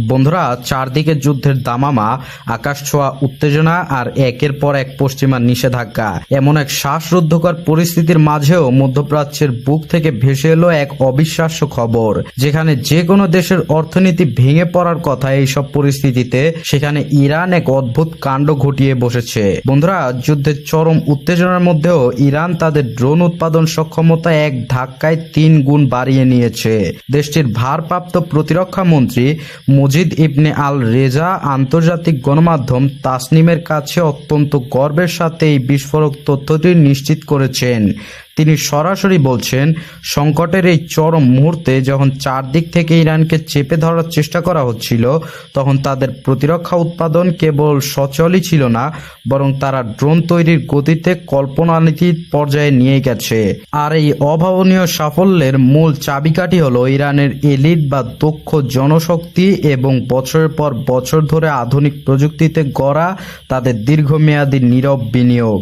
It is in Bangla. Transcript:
বন্ধুরা, চারদিকে যুদ্ধের দামামা, আকাশ ছোঁয়া উত্তেজনা আর একের পর এক পশ্চিমা নিষেধাজ্ঞা, এমন এক শ্বাসরুদ্ধকর পরিস্থিতির মাঝেও মধ্যপ্রাচ্যের বুক থেকে ভেসে এলো এক অবিশ্বাস্য খবর, যেখানে যে কোনো দেশের অর্থনীতি ভেঙে পড়ার কথা। এইসব পরিস্থিতিতে সেখানে ইরান এক অদ্ভুত কাণ্ড ঘটিয়ে বসেছে। বন্ধুরা, যুদ্ধের চরম উত্তেজনার মধ্যেও ইরান তাদের ড্রোন উৎপাদন সক্ষমতা এক ধাক্কায় 3 গুণ বাড়িয়ে নিয়েছে। দেশটির ভারপ্রাপ্ত প্রতিরক্ষা মন্ত্রী মজিদ ইবনে আল রেজা আন্তর্জাতিক গণমাধ্যম তাসনিমের কাছে অত্যন্ত গর্বের সাথে এই বিস্ফোরক তথ্যটি নিশ্চিত করেছেন। তিনি সরাসরি বলছেন, সংকটের এই চরম মুহূর্তে যখন চারদিক থেকে ইরানকে চেপে ধরার চেষ্টা করা হচ্ছিল, তখন তাদের প্রতিরক্ষা উৎপাদন কেবল সচলই ছিল না, বরং তারা ড্রোন তৈরির গতিতে কল্পনাতীত পর্যায়ে নিয়ে গেছে। আর এই অভাবনীয় সাফল্যের মূল চাবিকাঠি হলো ইরানের এলিট বা দক্ষ জনশক্তি এবং বছরের পর বছর ধরে আধুনিক প্রযুক্তিতে গড়া তাদের দীর্ঘমেয়াদী নীরব বিনিয়োগ।